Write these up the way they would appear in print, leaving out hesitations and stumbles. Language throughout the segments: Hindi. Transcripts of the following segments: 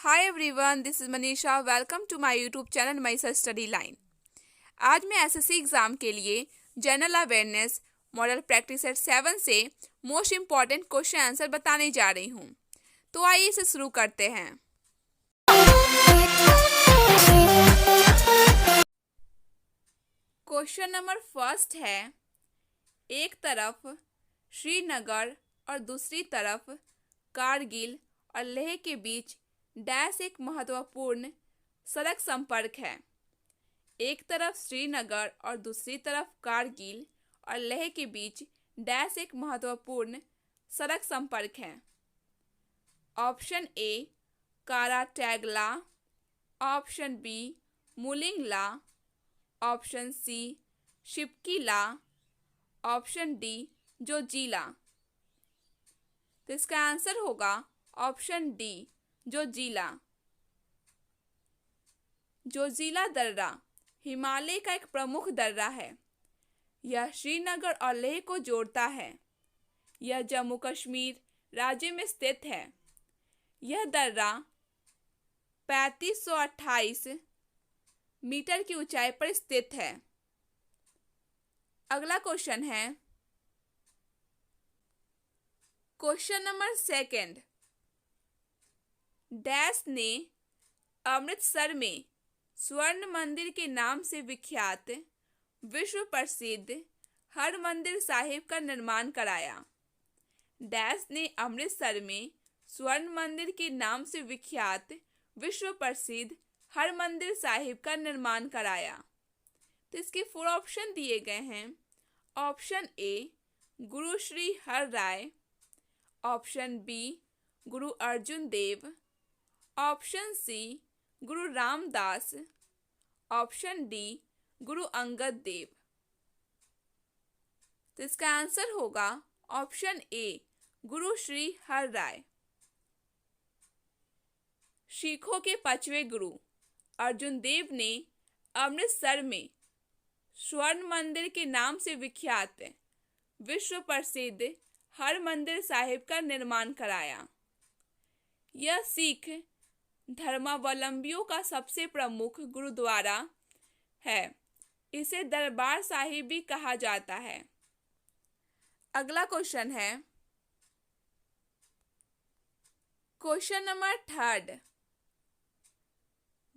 Hi everyone, this is Manisha. Welcome to my YouTube channel Manisha study line. आज मैं एसएससी एग्ज़ाम के लिए general awareness model practice set 7 से मोस्ट इम्पॉर्टेंट क्वेश्चन आंसर बताने जा रही हूँ। तो आइए इसे शुरू करते हैं। क्वेश्चन नंबर फर्स्ट है, एक तरफ श्रीनगर और दूसरी तरफ कारगिल और लेह के बीच डैश एक महत्वपूर्ण सड़क संपर्क है। एक तरफ श्रीनगर और दूसरी तरफ कारगिल और लेह के बीच डैश एक महत्वपूर्ण सड़क संपर्क है। Option A Karatagla, option B Mulingla, option C Shipkila, option D Zojila. तो इसका आंसर होगा ऑप्शन डी जोजिला। जोजिला दर्रा हिमालय का एक प्रमुख दर्रा है। यह श्रीनगर और लेह को जोड़ता है। यह जम्मू कश्मीर राज्य में स्थित है। यह दर्रा 3528 मीटर की ऊंचाई पर स्थित है। अगला क्वेश्चन है, क्वेश्चन नंबर सेकंड। डैश ने अमृतसर में स्वर्ण मंदिर के नाम से विख्यात विश्व प्रसिद्ध हरमंदिर साहिब का निर्माण कराया। डैश ने अमृतसर में स्वर्ण मंदिर के नाम से विख्यात विश्व प्रसिद्ध हरमंदिर साहिब का निर्माण कराया। तो इसके 4 ऑप्शन दिए गए हैं। ऑप्शन ए गुरु श्री हर राय, ऑप्शन बी गुरु अर्जुन देव, ऑप्शन सी गुरु रामदास, ऑप्शन डी गुरु अंगद देव। तो इसका आंसर होगा ऑप्शन ए गुरु श्री हर राय। सिखों के 5वें गुरु अर्जुन देव ने अमृतसर में स्वर्ण मंदिर के नाम से विख्यात विश्व प्रसिद्ध हरमंदिर साहिब का निर्माण कराया। यह सिख धर्मावलंबियों का सबसे प्रमुख गुरुद्वारा है। इसे दरबार साहिब भी कहा जाता है। अगला क्वेश्चन है, क्वेश्चन नंबर थर्ड।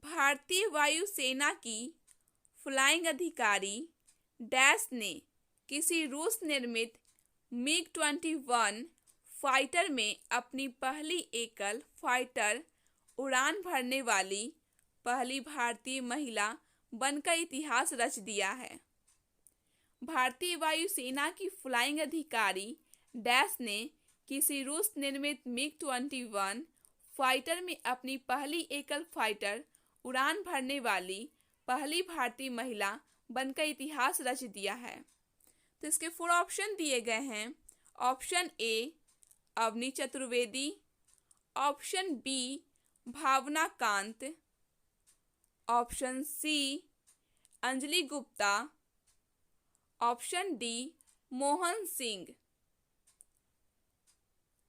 भारतीय वायुसेना की फ्लाइंग अधिकारी डैश ने किसी रूस निर्मित MiG-21 फाइटर में अपनी पहली एकल फाइटर उड़ान भरने वाली पहली भारतीय महिला बनकर इतिहास रच दिया है। भारतीय वायुसेना की फ्लाइंग अधिकारी डैश ने किसी रूस निर्मित MiG-21 फाइटर में अपनी पहली एकल फाइटर उड़ान भरने वाली पहली भारतीय महिला बनकर इतिहास रच दिया है। तो इसके 4 ऑप्शन दिए गए हैं। Option A Avani Chaturvedi, option B Bhavna Kant, option C Anjali Gupta, option D Mohan Singh.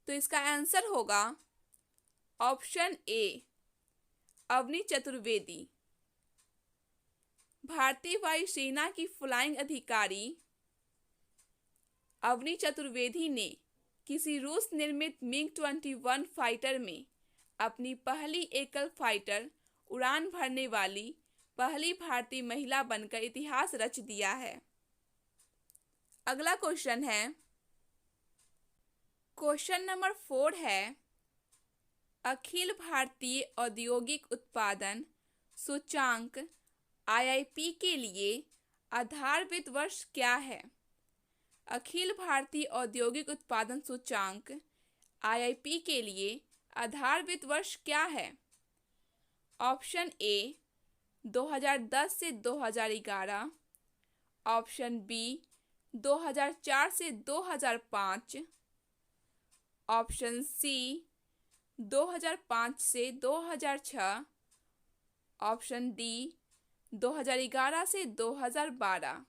तो इसका आंसर होगा ऑप्शन ए अवनी चतुर्वेदी। भारतीय वायुसेना की फ्लाइंग अधिकारी अवनी चतुर्वेदी ने किसी रूस निर्मित MiG-21 फाइटर में अपनी पहली एकल फाइटर उड़ान भरने वाली पहली भारतीय महिला बनकर इतिहास रच दिया है। अगला क्वेश्चन है, क्वेश्चन नंबर 4 है, अखिल भारतीय औद्योगिक उत्पादन सूचांक IIP के लिए आधारभूत वर्ष क्या है? अखिल भारतीय औद्योगिक उत्पादन सूचांक IIP के लिए आधारभूत वर्ष क्या है? ऑप्शन ए 2010 से 2011, ऑप्शन बी 2004 से 2005, ऑप्शन सी 2005 से 2006, ऑप्शन डी 2011 से 2012।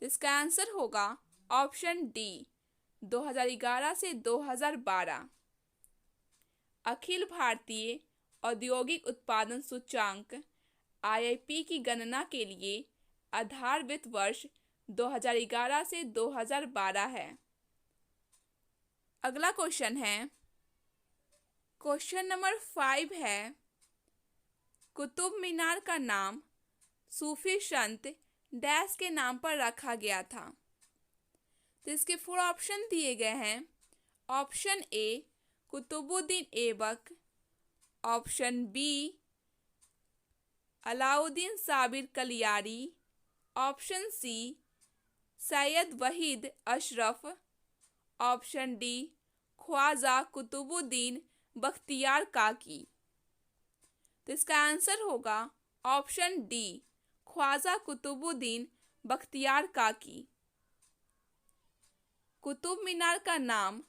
तो इसका आंसर होगा ऑप्शन डी 2011 से 2012। अखिल भारतीय औद्योगिक उत्पादन सूचांक IIP की गणना के लिए आधार वित्त वर्ष 2011 से 2012 है। अगला क्वेश्चन है, क्वेश्चन नंबर 5 है, कुतुब मीनार का नाम सूफी संत डैश के नाम पर रखा गया था। तो इसके 4 ऑप्शन दिए गए हैं। Option A Qutubuddin Aibak, option B Alauddin Sabir Kaliyari, option C Sayyid Waheed Ashraf, option D Khwaja Qutubuddin Bakhtiyar Kaki. तो इसका आंसर होगा ऑप्शन डी ख्वाजा कुतुबुद्दीन बख्तियार काकी। कुतुब मीनार का नाम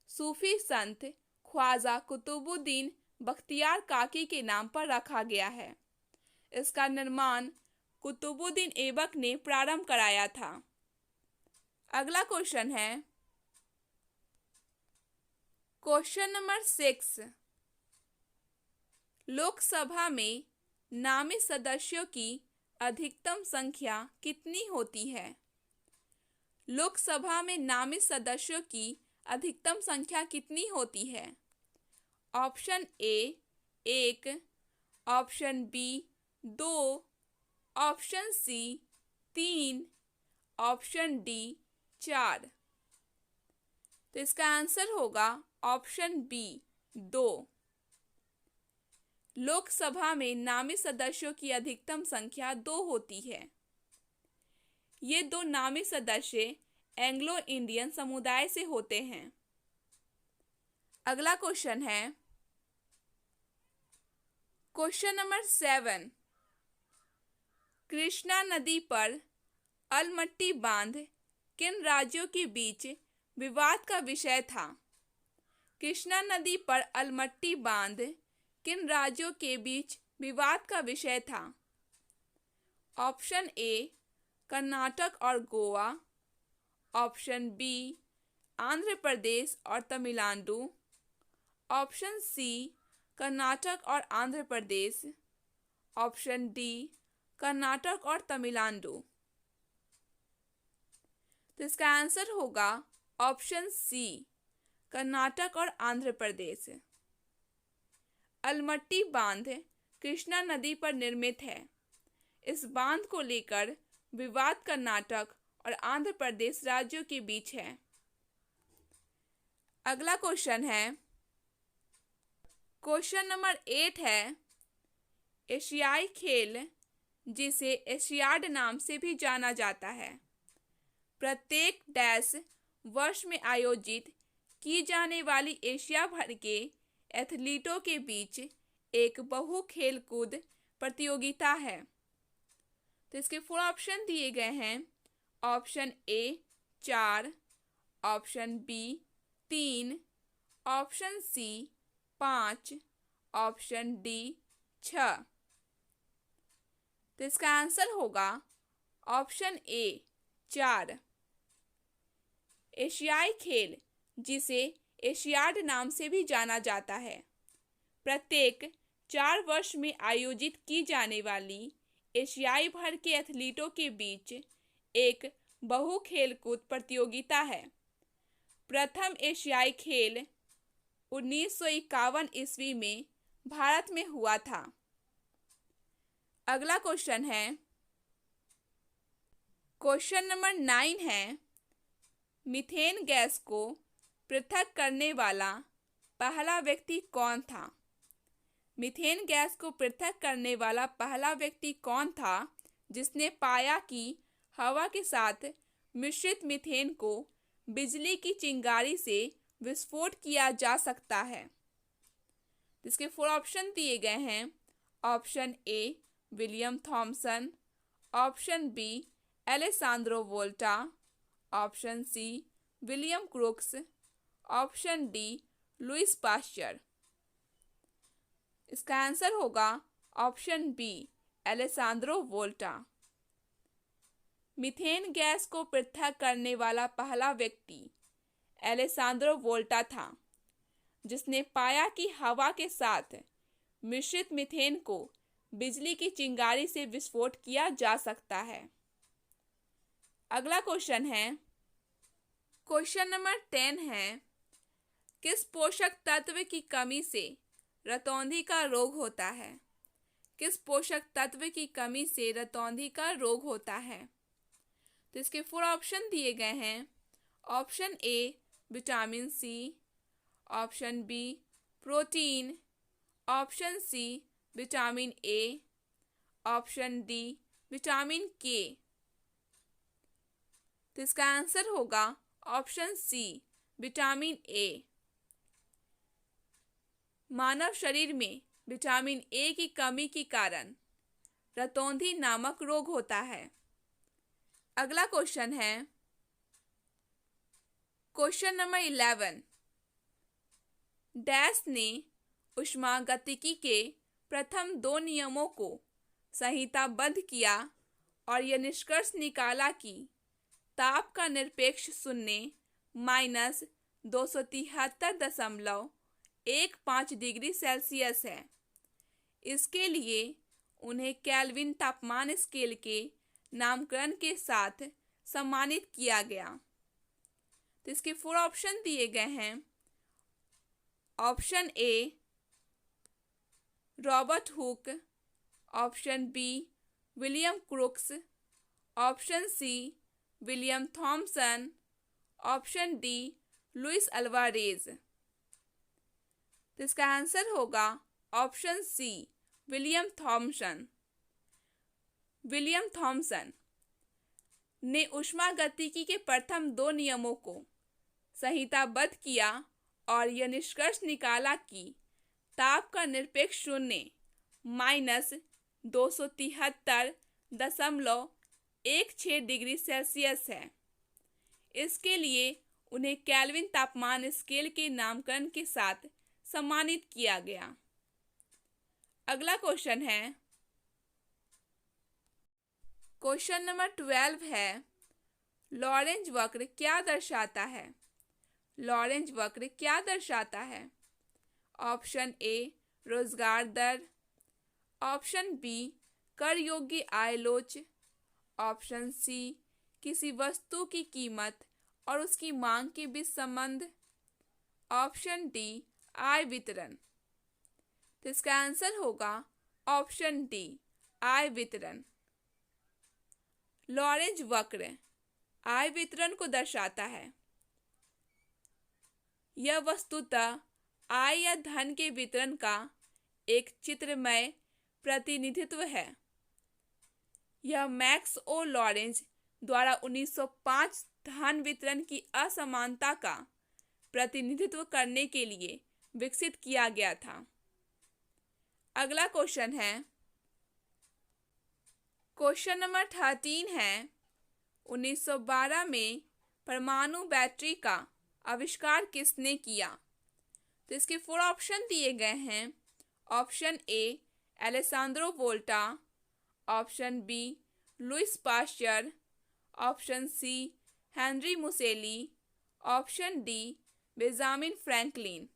सूफी संत ख्वाजा कुतुबुद्दीन बख्तियार काकी के नाम पर रखा गया है। इसका निर्माण कुतुबुद्दीन ऐबक ने प्रारंभ कराया था। अगला क्वेश्चन है, क्वेश्चन नंबर 6, लोकसभा में नामित सदस्यों की अधिकतम संख्या कितनी होती है? लोकसभा में नामित सदस्यों की अधिकतम संख्या कितनी होती है? Option A 1, option B 2, option C 3, option D 4। तो इसका आंसर होगा ऑप्शन बी 2। लोकसभा में नामित सदस्यों की अधिकतम संख्या 2 होती है। ये 2 नामित सदस्य एंग्लो इंडियन समुदाय से होते हैं। अगला क्वेश्चन है, क्वेश्चन नंबर 7, कृष्णा नदी पर अलमट्टी बांध किन राज्यों के बीच विवाद का विषय था? कृष्णा नदी पर अलमट्टी बांध किन राज्यों के बीच विवाद का विषय था? ऑप्शन ए कर्नाटक और गोवा, ऑप्शन बी आंध्र प्रदेश और तमिलनाडु, ऑप्शन सी कर्नाटक और आंध्र प्रदेश, ऑप्शन डी कर्नाटक और तमिलनाडु। तो इसका आंसर होगा ऑप्शन सी कर्नाटक और आंध्र प्रदेश। अलमट्टी बांध कृष्णा नदी पर निर्मित है। इस बांध को लेकर विवाद कर्नाटक और आंध्र प्रदेश राज्यों के बीच है। अगला क्वेश्चन है, क्वेश्चन नंबर 8 है, एशियाई खेल जिसे एशियाड नाम से भी जाना जाता है, प्रत्येक डैश वर्ष में आयोजित की जाने वाली एशिया भर के एथलीटों के बीच एक बहु खेलकूद प्रतियोगिता है। तो इसके 4 ऑप्शन दिए गए हैं। Option A 4, option B 3, option C 5, option D 6। तो इसका आंसर होगा ऑप्शन ए 4। एशियाई खेल जिसे एशियाड नाम से भी जाना जाता है, प्रत्येक 4 वर्ष में आयोजित की जाने वाली एशियाई भर के एथलीटों के बीच एक बहु खेलकूद प्रतियोगिता है। प्रथम एशियाई खेल 1951 ईस्वी में भारत में हुआ था। अगला क्वेश्चन है, क्वेश्चन नंबर 9 है, मीथेन गैस को पृथक करने वाला पहला व्यक्ति कौन था? मीथेन गैस को पृथक करने वाला पहला व्यक्ति कौन था जिसने पाया कि हवा के साथ मिश्रित मीथेन को बिजली की चिंगारी से विस्फोट किया जा सकता है? इसके 4 ऑप्शन दिए गए हैं। Option A William Thomson, option B Alessandro Volta, option C William Crookes, option D Louis Pasteur. इसका आंसर होगा option B Alessandro Volta. Methane gas को पृथक करने वाला पहला व्यक्ति एलेसांद्रो वोल्टा था। जिसने पाया कि हवा के साथ मिश्रित मीथेन को बिजली की चिंगारी से विस्फोट किया जा सकता है। अगला क्वेश्चन है, क्वेश्चन नंबर 10 है, किस पोषक तत्व की कमी से रतौंधी का रोग होता है? किस पोषक तत्व की कमी से रतौंधी का रोग होता है? तो इसके 4 ऑप्शन दिए गए हैं। Option A vitamin C, option B protein, option C vitamin A, option D vitamin K. तो इसका आंसर होगा ऑप्शन सी विटामिन ए। मानव शरीर में विटामिन ए की कमी के कारण रतौंधी नामक रोग होता है। अगला क्वेश्चन है, क्वेश्चन नंबर 11, डैश ने ऊष्मागतिकी के प्रथम 2 नियमों को संहिताबद्ध किया और यह निष्कर्ष निकाला कि ताप का निरपेक्ष शून्य -273.15 डिग्री सेल्सियस है। इसके लिए उन्हें केल्विन तापमान स्केल के नामकरण के साथ सम्मानित किया गया। तो इसके 4 ऑप्शन दिए गए हैं। Option A Robert Hooke, option B William Crookes, option C William Thomson, option D Luis Alvarez. तो इसका आंसर होगा option C William Thomson. William Thomson ने ऊष्मागतिकी के प्रथम 2 नियमों को संहिताबद्ध किया और यह निष्कर्ष निकाला कि ताप का निरपेक्ष शून्य -273.16 डिग्री सेल्सियस है। इसके लिए उन्हें केल्विन तापमान स्केल के नामकरण के साथ सम्मानित किया गया। अगला क्वेश्चन है, क्वेश्चन नंबर 12 है, लॉरेंज वक्र क्या दर्शाता है? लॉरेंज वक्र क्या दर्शाता है? ऑप्शन ए रोजगार दर, ऑप्शन बी कर योग्य आय लोच, ऑप्शन सी किसी वस्तु की कीमत और उसकी मांग के बीच संबंध, ऑप्शन डी आय वितरण। तो इसका आंसर होगा ऑप्शन डी आय वितरण। लॉरेंज वक्र आय वितरण को दर्शाता है। यह वस्तुतः आय या धन के वितरण का एक चित्रमय प्रतिनिधित्व है। यह मैक्स ओ लॉरेंज द्वारा 1905 धन वितरण की असमानता का प्रतिनिधित्व करने के लिए विकसित किया गया था। अगला क्वेश्चन है, क्वेश्चन नंबर 13 है, 1912 में परमाणु बैटरी का आविष्कार किसने किया? तो इसके 4 ऑप्शन दिए गए हैं। Option A Alessandro Volta, option B Louis Pasteur, option C Henry Moseley, option D Benjamin Franklin.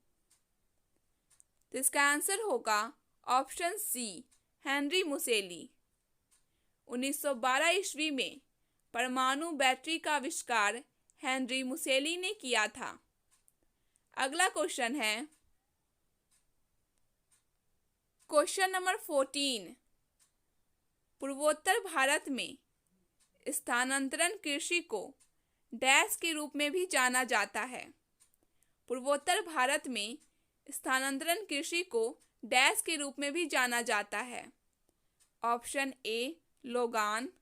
तो इसका आंसर होगा ऑप्शन सी हेनरी मुसेली। 1912 ईस्वी में परमाणु बैटरी का आविष्कार हेनरी मुसेली ने किया था। अगला क्वेश्चन है, क्वेश्चन नंबर 14, पूर्वोत्तर भारत में स्थानांतरण कृषि को डैश के रूप में भी जाना जाता है। पूर्वोत्तर भारत में स्थानांतरण कृषि को डैश के रूप में भी जाना जाता है। ऑप्शन ए लोगान,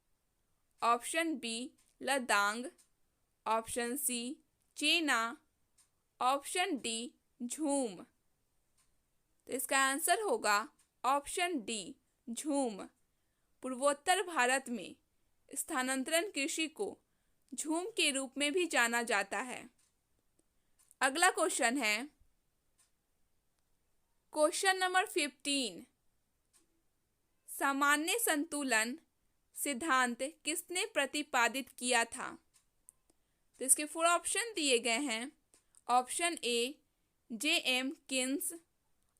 option B ladang, option C chena, option D jhum. तो इसका आंसर होगा ऑप्शन डी झूम। पूर्वोत्तर भारत में स्थानांतरण कृषि को झूम के रूप में भी जाना जाता है। अगला क्वेश्चन है, क्वेश्चन नंबर 15, सामान्य संतुलन सिद्धांत किसने प्रतिपादित किया था? तो इसके 4 ऑप्शन दिए गए हैं। Option A JM Keynes,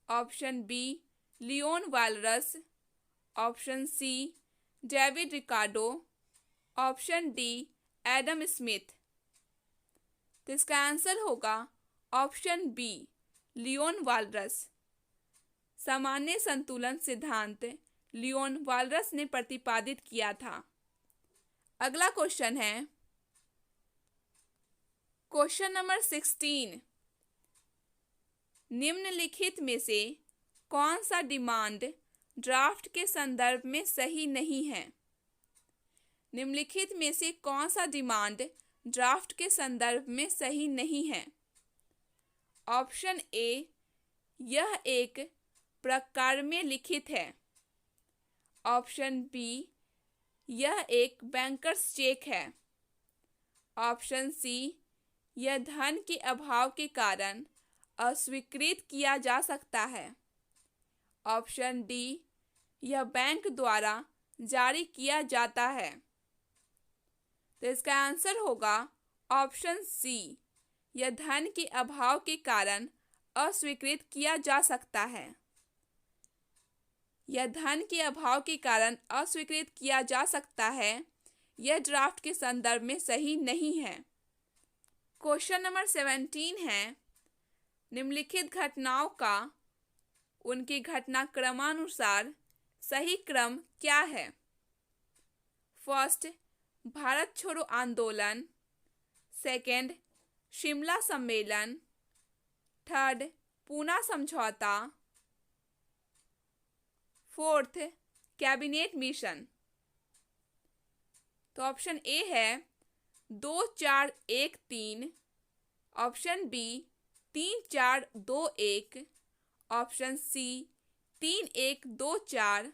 option B Leon Walras, option C David Ricardo, option D Adam Smith. तो इसका आंसर होगा ऑप्शन बी लियोन वालरस। सामान्य संतुलन सिद्धांत लियोन वालरस ने प्रतिपादित किया था। अगला क्वेश्चन है क्वेश्चन नंबर 16। निम्नलिखित में से कौन सा डिमांड ड्राफ्ट के संदर्भ में सही नहीं है? निम्नलिखित में से कौन सा डिमांड ड्राफ्ट के संदर्भ में सही नहीं है? ऑप्शन ए, यह एक प्रकार में लिखित है। ऑप्शन बी, यह एक बैंकर्स चेक है। ऑप्शन सी, यह धन के अभाव के कारण अस्वीकृत किया जा सकता है। ऑप्शन डी, यह बैंक द्वारा जारी किया जाता है। तो इसका आंसर होगा ऑप्शन सी, यह धन के अभाव के कारण अस्वीकृत किया जा सकता है। यह धन के अभाव के कारण अस्वीकृत किया जा सकता है, यह ड्राफ्ट के संदर्भ में सही नहीं है। क्वेश्चन नंबर 17 है निम्नलिखित घटनाओं का उनके घटनाक्रमानुसार सही क्रम क्या है? फर्स्ट, भारत छोड़ो आंदोलन। सेकंड, शिमला सम्मेलन। थर्ड, पूना समझौता। Fourth, cabinet mission. तो ऑप्शन ए है 2-4-1-3, option B 3-4-2-1, option C 3-1-2-4,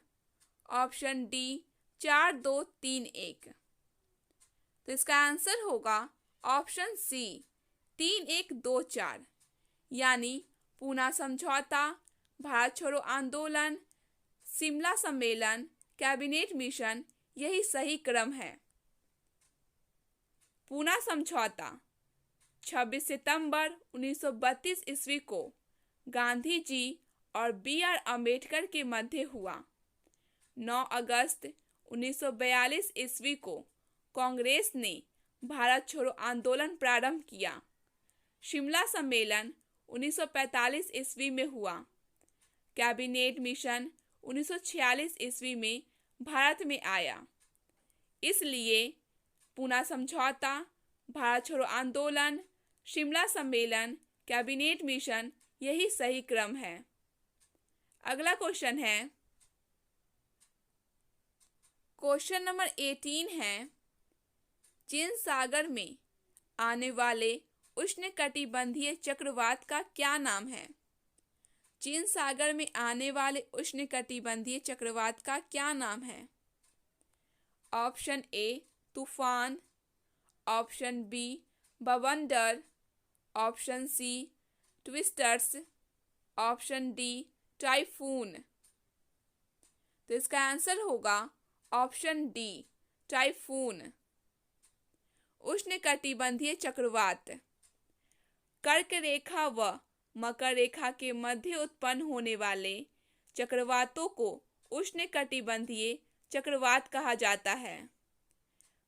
option D 4-2-3-1। तो इसका आंसर होगा ऑप्शन सी 3-1-2-4, यानी पूना समझौता, भारत छोड़ो आंदोलन, शिमला सम्मेलन, कैबिनेट मिशन, यही सही क्रम है। पूना समझौता 26 सितंबर 1932 ईस्वी को गांधी जी और बी.आर. अम्बेडकर के मध्य हुआ। 9 अगस्त 1942 ईस्वी को कांग्रेस ने भारत छोड़ो आंदोलन प्रारंभ किया। शिमला सम्मेलन 1945 ईस्वी में हुआ। कैबिनेट मिशन 1946 ईस्वी में भारत में आया। इसलिए पूना समझौता, भारत छोड़ो आंदोलन, शिमला सम्मेलन, कैबिनेट मिशन, यही सही क्रम है। अगला क्वेश्चन है क्वेश्चन नंबर 18 है चीन सागर में आने वाले उष्णकटिबंधीय चक्रवात का क्या नाम है? चीन सागर में आने वाले उष्णकटिबंधीय चक्रवात का क्या नाम है? ऑप्शन ए तूफान, ऑप्शन बी बवंडर, option C twisters, option D typhoon. तो इसका आंसर होगा ऑप्शन डी टाइफून। उष्णकटिबंधीय चक्रवात कर्क रेखा व मकर रेखा के मध्य उत्पन्न होने वाले चक्रवातों को उष्णकटिबंधीय चक्रवात कहा जाता है।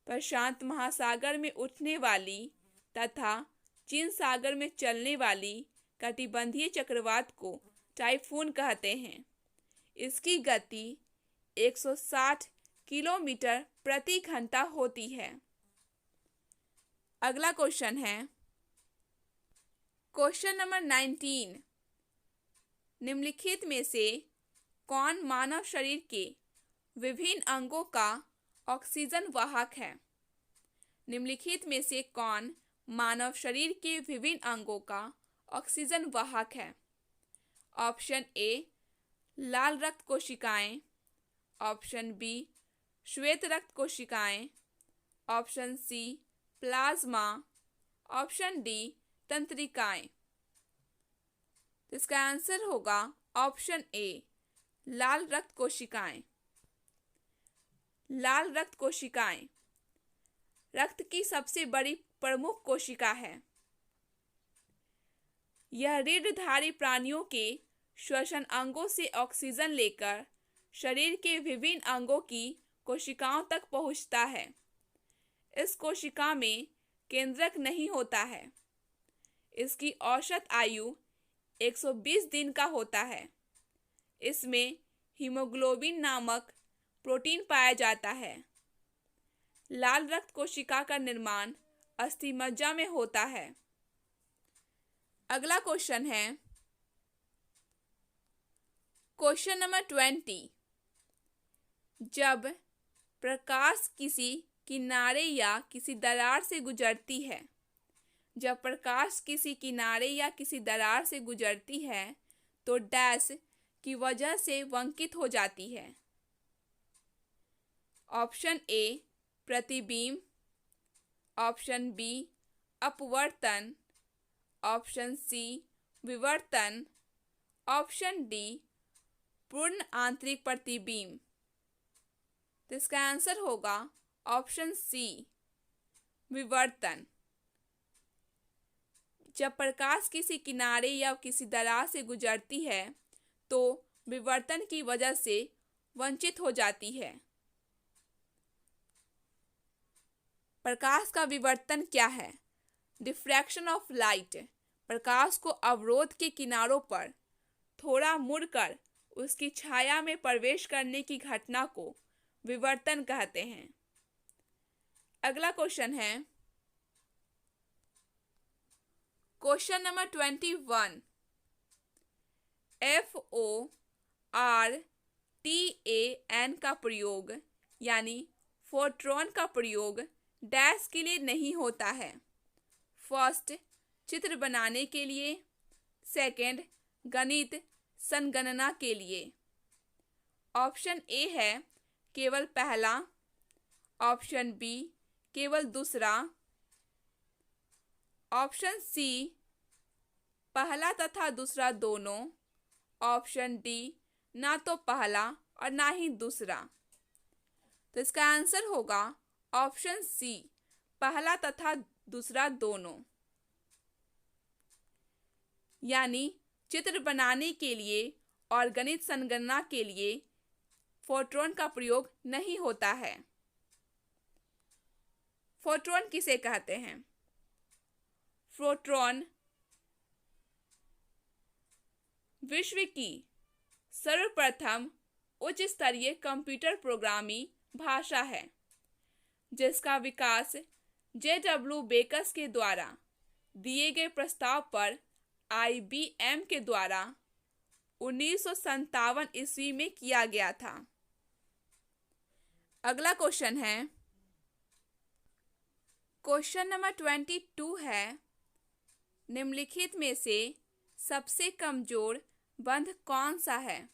प्रशांत महासागर में उठने वाली तथा चीन सागर में चलने वाली कटिबंधीय चक्रवात को टाइफून कहते हैं। इसकी गति 160 किलोमीटर प्रति घंटा होती है। अगला क्वेश्चन है क्वेश्चन नंबर 19। निम्नलिखित में से कौन मानव शरीर के विभिन्न अंगों का ऑक्सीजन वाहक है? निम्नलिखित में से कौन मानव शरीर के विभिन्न अंगों का ऑक्सीजन वाहक है? ऑप्शन ए लाल रक्त कोशिकाएं, ऑप्शन बी श्वेत रक्त कोशिकाएं, option C plasma, option D तंत्रिकाएं। इसका आंसर होगा ऑप्शन ए लाल रक्त कोशिकाएं। लाल रक्त कोशिकाएं रक्त की सबसे बड़ी प्रमुख कोशिका है। यह रीढ़धारी प्राणियों के श्वसन अंगों से ऑक्सीजन लेकर शरीर के विभिन्न अंगों की कोशिकाओं तक पहुंचता है। इस कोशिका में केंद्रक नहीं होता है। इसकी औसत आयु 120 दिन का होता है। इसमें हीमोग्लोबिन नामक प्रोटीन पाया जाता है। लाल रक्त कोशिका का निर्माण अस्थि मज्जा में होता है। अगला क्वेश्चन है क्वेश्चन नंबर 20। जब प्रकाश किसी किनारे या किसी दरार से गुजरती है तो डैश की वजह से वंकित हो जाती है। ऑप्शन ए प्रतिबिंब, ऑप्शन बी अपवर्तन, ऑप्शन सी विवर्तन, ऑप्शन डी पूर्ण आंतरिक प्रतिबिंब। तो इसका आंसर होगा ऑप्शन सी विवर्तन। जब प्रकाश किसी किनारे या किसी दरार से गुजरती है तो विवर्तन की वजह से वंचित हो जाती है। प्रकाश का विवर्तन क्या है? डिफ्रैक्शन ऑफ लाइट प्रकाश को अवरोध के किनारों पर थोड़ा मुड़कर उसकी छाया में प्रवेश करने की घटना को विवर्तन कहते हैं। अगला क्वेश्चन है क्वेश्चन नंबर 21। FORTAN का प्रयोग यानी फोटोन का प्रयोग डैश के लिए नहीं होता है। फर्स्ट चित्र बनाने के लिए, सेकंड गणित संगणना के लिए। ऑप्शन ए है केवल पहला, ऑप्शन बी केवल दूसरा, ऑप्शन सी पहला तथा दूसरा दोनों, ऑप्शन डी ना तो पहला और ना ही दूसरा। तो इसका आंसर होगा ऑप्शन सी पहला तथा दूसरा दोनों। यानी चित्र बनाने के लिए और गणित संगणना के लिए फोटोन का प्रयोग नहीं होता है। फोटोन किसे कहते हैं? फोटोन विश्व की सर्वप्रथम उच्च स्तरीय कंप्यूटर प्रोग्रामिंग भाषा है जिसका विकास JW बेकस के द्वारा दिए गए प्रस्ताव पर IBM के द्वारा 1957 ईस्वी में किया गया था। अगला क्वेश्चन है क्वेश्चन नंबर 22 है निम्नलिखित में से सबसे कमजोर बंध कौन सा है?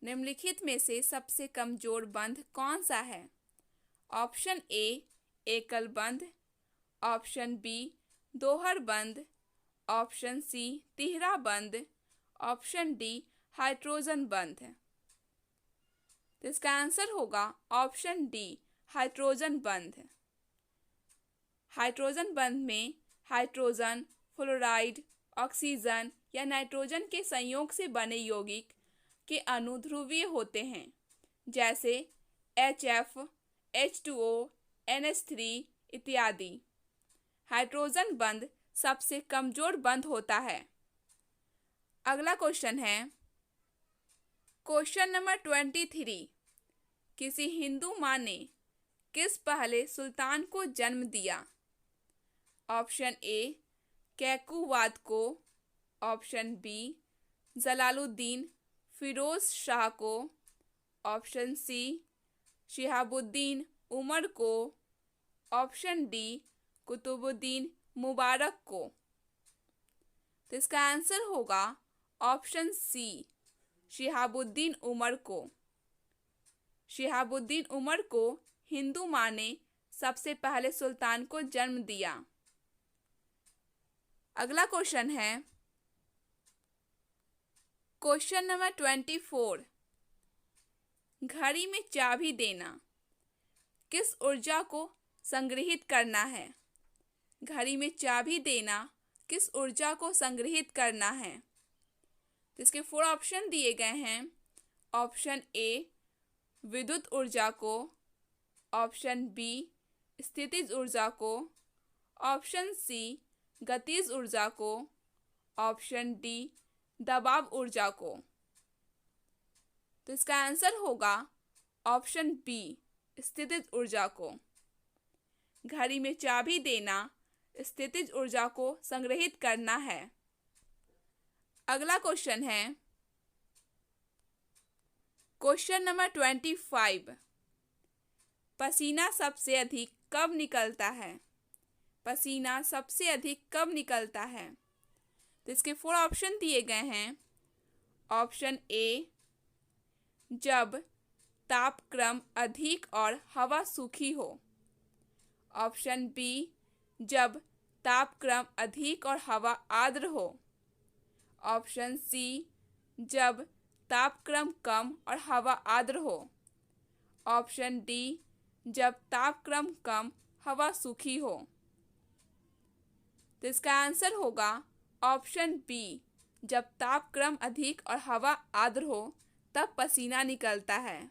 निम्नलिखित में से सबसे कमजोर बंध कौन सा है? ऑप्शन ए एकल बंध, ऑप्शन बी दोहर बंध, ऑप्शन सी तिहरा बंध, ऑप्शन डी हाइड्रोजन बंध। तो इसका आंसर होगा ऑप्शन डी हाइड्रोजन बंध। हाइड्रोजन बंध में हाइड्रोजन, फ्लोराइड, ऑक्सीजन या नाइट्रोजन के संयोग से बने यौगिक के अणु ध्रुवीय होते हैं जैसे HF, H2O, NH3 इत्यादि। हाइड्रोजन बंध सबसे कमजोर बंध होता है। अगला क्वेश्चन है क्वेश्चन नंबर 23। किसी हिंदू माँ ने किस पहले सुल्तान को जन्म दिया? ऑप्शन ए कैकुवाद को, ऑप्शन बी जलालुद्दीन फिरोज शाह को, ऑप्शन सी शिहाबुद्दीन उमर को, ऑप्शन डी कुतुबुद्दीन मुबारक को। तो इसका आंसर होगा ऑप्शन सी शिहाबुद्दीन उमर को। शिहाबुद्दीन उमर को हिंदू माँ ने सबसे पहले सुल्तान को जन्म दिया। अगला क्वेश्चन है क्वेश्चन नंबर 24। घड़ी में चाबी देना किस ऊर्जा को संग्रहित करना है? घड़ी में चाबी देना किस ऊर्जा को संग्रहित करना है? तो इसके 4 ऑप्शन दिए गए हैं। ऑप्शन ए विद्युत ऊर्जा को, ऑप्शन बी स्थितिज ऊर्जा को, ऑप्शन सी गतिज ऊर्जा को, ऑप्शन डी दबाव ऊर्जा को। तो इसका आंसर होगा ऑप्शन बी स्थितिज ऊर्जा को। घड़ी में चाबी देना स्थितिज ऊर्जा को संग्रहित करना है। अगला क्वेश्चन है क्वेश्चन नंबर 25। पसीना सबसे अधिक कब निकलता है? पसीना सबसे अधिक कब निकलता है? तो इसके 4 ऑप्शन दिए गए हैं। ऑप्शन ए जब तापक्रम अधिक और हवा सूखी हो, ऑप्शन बी जब तापक्रम अधिक और हवा आर्द्र हो, ऑप्शन सी जब तापक्रम कम और हवा आर्द्र हो, ऑप्शन डी जब तापक्रम कम हवा सूखी हो। तो इसका आंसर होगा ऑप्शन बी जब तापक्रम अधिक और हवा आर्द्र हो तब पसीना निकलता है।